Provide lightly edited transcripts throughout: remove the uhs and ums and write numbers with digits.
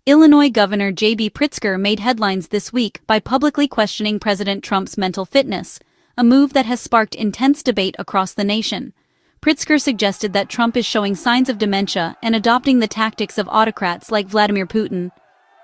Illinois Governor J.B. Pritzker made headlines this week by publicly questioning President Trump's mental fitness, a move that has sparked intense debate across the nation. Pritzker suggested that Trump is showing signs of dementia and adopting the tactics of autocrats like Vladimir Putin.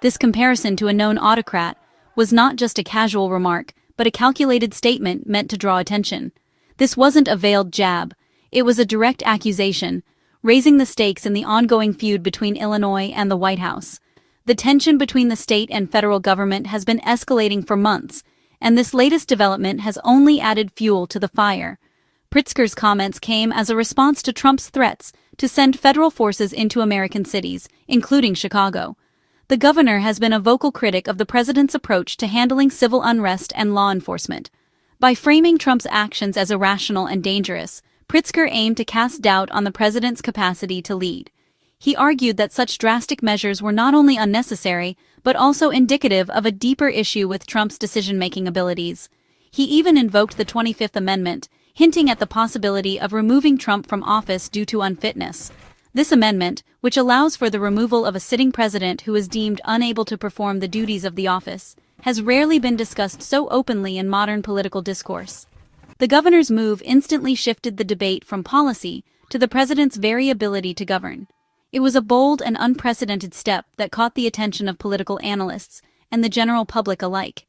This comparison to a known autocrat was not just a casual remark, but a calculated statement meant to draw attention. This wasn't a veiled jab, it was a direct accusation, raising the stakes in the ongoing feud between Illinois and the White House. The tension between the state and federal government has been escalating for months, and this latest development has only added fuel to the fire. Pritzker's comments came as a response to Trump's threats to send federal forces into American cities, including Chicago. The governor has been a vocal critic of the president's approach to handling civil unrest and law enforcement. By framing Trump's actions as irrational and dangerous, Pritzker aimed to cast doubt on the president's capacity to lead. He argued that such drastic measures were not only unnecessary, but also indicative of a deeper issue with Trump's decision-making abilities. He even invoked the 25th Amendment, hinting at the possibility of removing Trump from office due to unfitness. This amendment, which allows for the removal of a sitting president who is deemed unable to perform the duties of the office, has rarely been discussed so openly in modern political discourse. The governor's move instantly shifted the debate from policy to the president's very ability to govern. It was a bold and unprecedented step that caught the attention of political analysts and the general public alike.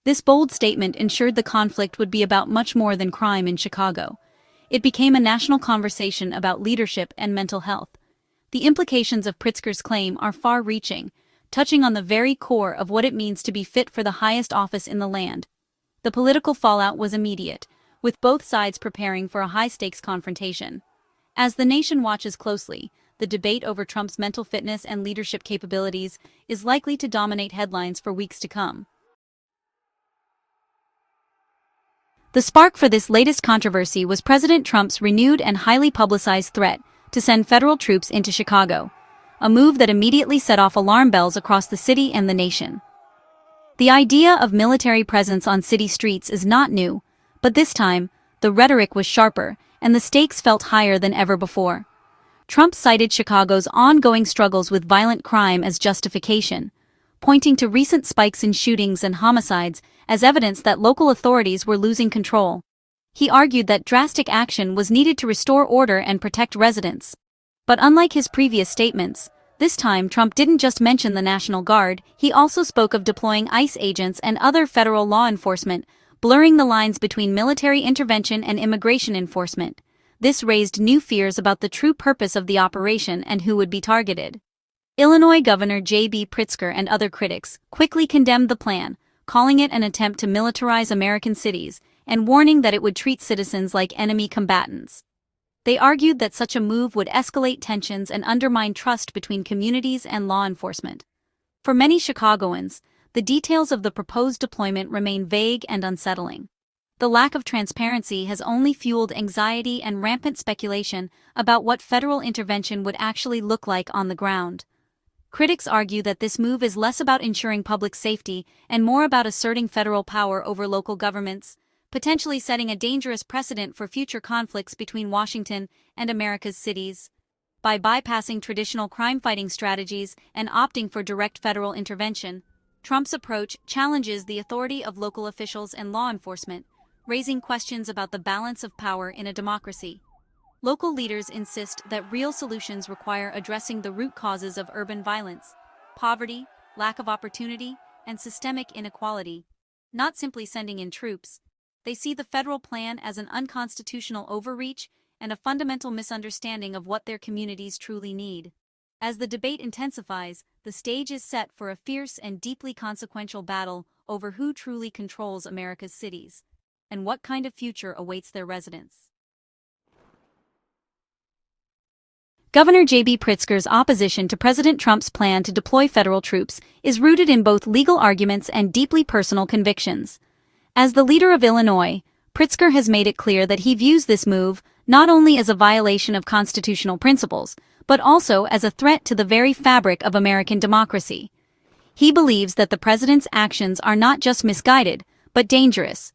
This bold statement ensured the conflict would be about much more than crime in Chicago. It became a national conversation about leadership and mental health. The implications of Pritzker's claim are far-reaching, touching on the very core of what it means to be fit for the highest office in the land. The political fallout was immediate, with both sides preparing for a high-stakes confrontation. As the nation watches closely, the debate over Trump's mental fitness and leadership capabilities is likely to dominate headlines for weeks to come. The spark for this latest controversy was President Trump's renewed and highly publicized threat to send federal troops into Chicago, a move that immediately set off alarm bells across the city and the nation. The idea of military presence on city streets is not new, but this time, the rhetoric was sharper and the stakes felt higher than ever before. Trump cited Chicago's ongoing struggles with violent crime as justification, pointing to recent spikes in shootings and homicides as evidence that local authorities were losing control. He argued that drastic action was needed to restore order and protect residents. But unlike his previous statements, this time Trump didn't just mention the National Guard, he also spoke of deploying ICE agents and other federal law enforcement, blurring the lines between military intervention and immigration enforcement. This raised new fears about the true purpose of the operation and who would be targeted. Illinois Governor J.B. Pritzker and other critics quickly condemned the plan, calling it an attempt to militarize American cities and warning that it would treat citizens like enemy combatants. They argued that such a move would escalate tensions and undermine trust between communities and law enforcement. For many Chicagoans, the details of the proposed deployment remain vague and unsettling. The lack of transparency has only fueled anxiety and rampant speculation about what federal intervention would actually look like on the ground. Critics argue that this move is less about ensuring public safety and more about asserting federal power over local governments, potentially setting a dangerous precedent for future conflicts between Washington and America's cities. By bypassing traditional crime-fighting strategies and opting for direct federal intervention, Trump's approach challenges the authority of local officials and law enforcement, raising questions about the balance of power in a democracy. Local leaders insist that real solutions require addressing the root causes of urban violence, poverty, lack of opportunity, and systemic inequality, not simply sending in troops. They see the federal plan as an unconstitutional overreach and a fundamental misunderstanding of what their communities truly need. As the debate intensifies, the stage is set for a fierce and deeply consequential battle over who truly controls America's cities and what kind of future awaits their residents. Governor J.B. Pritzker's opposition to President Trump's plan to deploy federal troops is rooted in both legal arguments and deeply personal convictions. As the leader of Illinois, Pritzker has made it clear that he views this move not only as a violation of constitutional principles, but also as a threat to the very fabric of American democracy. He believes that the president's actions are not just misguided, but dangerous,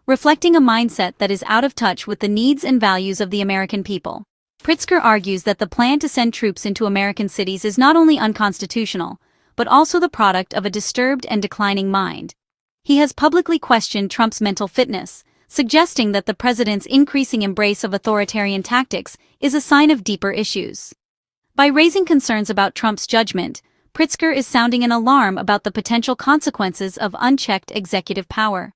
reflecting a mindset that is out of touch with the needs and values of the American people. Pritzker argues that the plan to send troops into American cities is not only unconstitutional, but also the product of a disturbed and declining mind. He has publicly questioned Trump's mental fitness, suggesting that the president's increasing embrace of authoritarian tactics is a sign of deeper issues. By raising concerns about Trump's judgment, Pritzker is sounding an alarm about the potential consequences of unchecked executive power.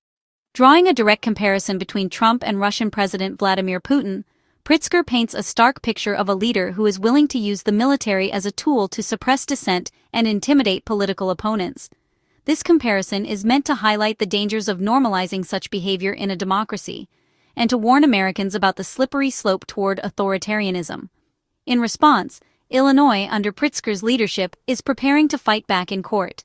Drawing a direct comparison between Trump and Russian President Vladimir Putin, Pritzker paints a stark picture of a leader who is willing to use the military as a tool to suppress dissent and intimidate political opponents. This comparison is meant to highlight the dangers of normalizing such behavior in a democracy, and to warn Americans about the slippery slope toward authoritarianism. In response, Illinois, under Pritzker's leadership, is preparing to fight back in court.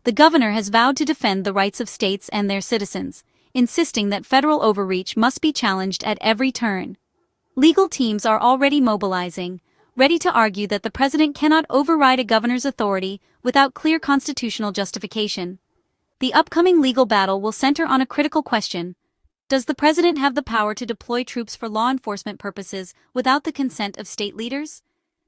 The governor has vowed to defend the rights of states and their citizens, insisting that federal overreach must be challenged at every turn. Legal teams are already mobilizing, ready to argue that the president cannot override a governor's authority without clear constitutional justification. The upcoming legal battle will center on a critical question: does the president have the power to deploy troops for law enforcement purposes without the consent of state leaders?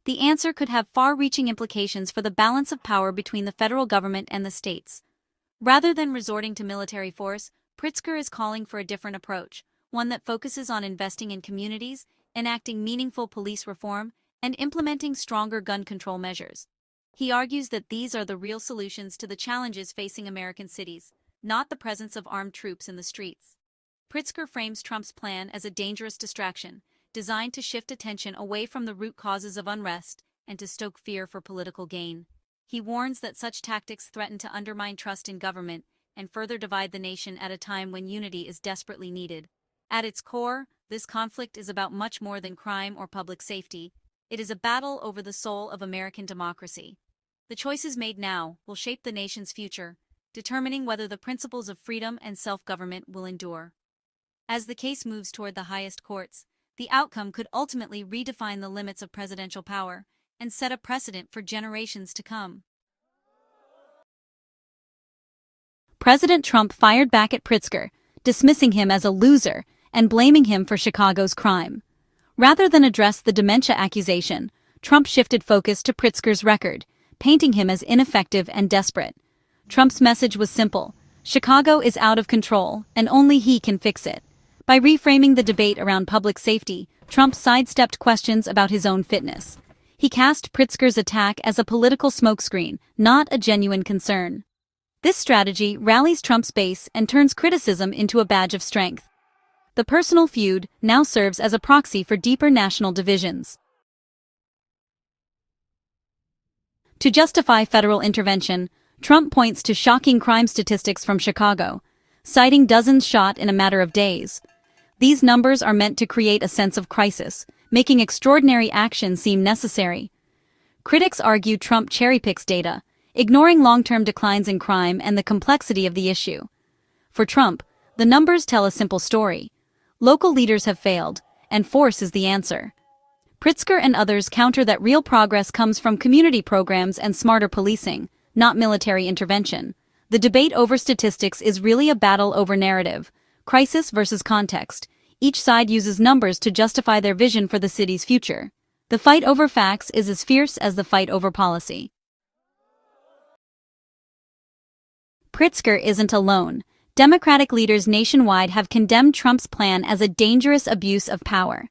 The answer could have far-reaching implications for the balance of power between the federal government and the states. Rather than resorting to military force, Pritzker is calling for a different approach, one that focuses on investing in communities, enacting meaningful police reform, and implementing stronger gun control measures. He argues that these are the real solutions to the challenges facing American cities, not the presence of armed troops in the streets. Pritzker frames Trump's plan as a dangerous distraction, designed to shift attention away from the root causes of unrest and to stoke fear for political gain. He warns that such tactics threaten to undermine trust in government and further divide the nation at a time when unity is desperately needed. At its core, this conflict is about much more than crime or public safety. It is a battle over the soul of American democracy. The choices made now will shape the nation's future, determining whether the principles of freedom and self-government will endure. As the case moves toward the highest courts, the outcome could ultimately redefine the limits of presidential power and set a precedent for generations to come. President Trump fired back at Pritzker, dismissing him as a loser and blaming him for Chicago's crime. Rather than address the dementia accusation, Trump shifted focus to Pritzker's record, painting him as ineffective and desperate. Trump's message was simple: Chicago is out of control, and only he can fix it. By reframing the debate around public safety, Trump sidestepped questions about his own fitness. He cast Pritzker's attack as a political smokescreen, not a genuine concern. This strategy rallies Trump's base and turns criticism into a badge of strength. The personal feud now serves as a proxy for deeper national divisions. To justify federal intervention, Trump points to shocking crime statistics from Chicago, citing dozens shot in a matter of days. These numbers are meant to create a sense of crisis, making extraordinary action seem necessary. Critics argue Trump cherry-picks data, ignoring long-term declines in crime and the complexity of the issue. For Trump, the numbers tell a simple story. Local leaders have failed, and force is the answer. Pritzker and others counter that real progress comes from community programs and smarter policing, not military intervention. The debate over statistics is really a battle over narrative, crisis versus context. Each side uses numbers to justify their vision for the city's future. The fight over facts is as fierce as the fight over policy. Pritzker isn't alone. Democratic leaders nationwide have condemned Trump's plan as a dangerous abuse of power.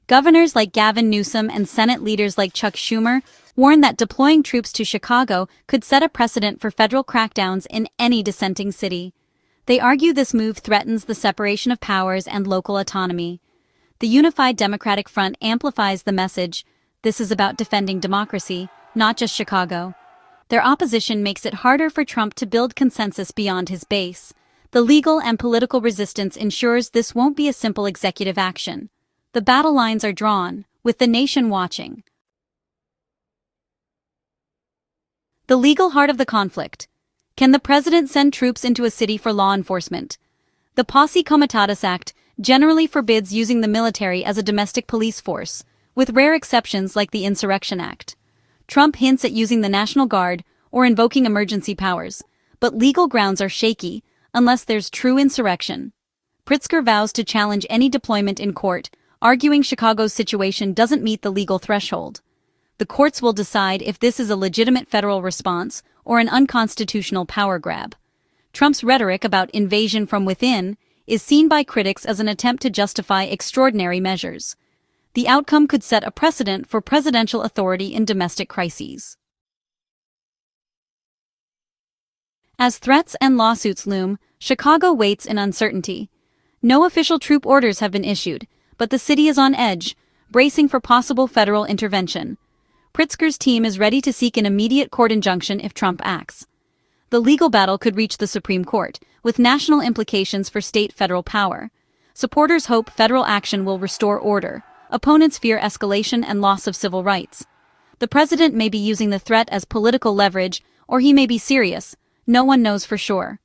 Governors like Gavin Newsom and Senate leaders like Chuck Schumer warn that deploying troops to Chicago could set a precedent for federal crackdowns in any dissenting city. They argue this move threatens the separation of powers and local autonomy. The unified Democratic Front amplifies the message: this is about defending democracy, not just Chicago. Their opposition makes it harder for Trump to build consensus beyond his base. The legal and political resistance ensures this won't be a simple executive action. The battle lines are drawn, with the nation watching. The legal heart of the conflict. Can the president send troops into a city for law enforcement? The Posse Comitatus Act generally forbids using the military as a domestic police force, with rare exceptions like the Insurrection Act. Trump hints at using the National Guard or invoking emergency powers, but legal grounds are shaky unless there's true insurrection. Pritzker vows to challenge any deployment in court, arguing Chicago's situation doesn't meet the legal threshold. The courts will decide if this is a legitimate federal response or an unconstitutional power grab. Trump's rhetoric about invasion from within is seen by critics as an attempt to justify extraordinary measures. The outcome could set a precedent for presidential authority in domestic crises. As threats and lawsuits loom, Chicago waits in uncertainty. No official troop orders have been issued, but the city is on edge, bracing for possible federal intervention. Pritzker's team is ready to seek an immediate court injunction if Trump acts. The legal battle could reach the Supreme Court, with national implications for state-federal power. Supporters hope federal action will restore order. Opponents fear escalation and loss of civil rights. The president may be using the threat as political leverage, or he may be serious. No one knows for sure.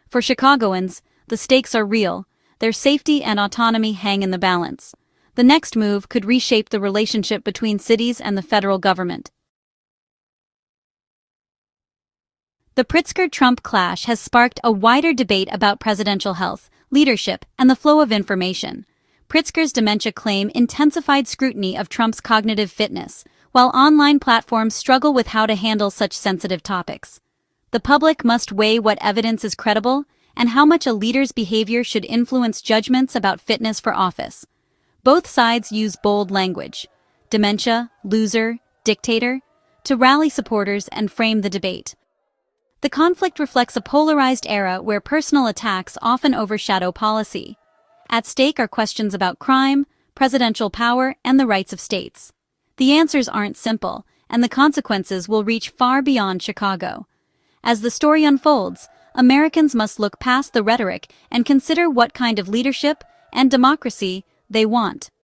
For Chicagoans, the stakes are real. Their safety and autonomy hang in the balance. The next move could reshape the relationship between cities and the federal government. The Pritzker-Trump clash has sparked a wider debate about presidential health, leadership, and the flow of information. Pritzker's dementia claim intensified scrutiny of Trump's cognitive fitness, while online platforms struggle with how to handle such sensitive topics. The public must weigh what evidence is credible and how much a leader's behavior should influence judgments about fitness for office. Both sides use bold language, dementia, loser, dictator, to rally supporters and frame the debate. The conflict reflects a polarized era where personal attacks often overshadow policy. At stake are questions about crime, presidential power, and the rights of states. The answers aren't simple, and the consequences will reach far beyond Chicago. As the story unfolds, Americans must look past the rhetoric and consider what kind of leadership and democracy they want.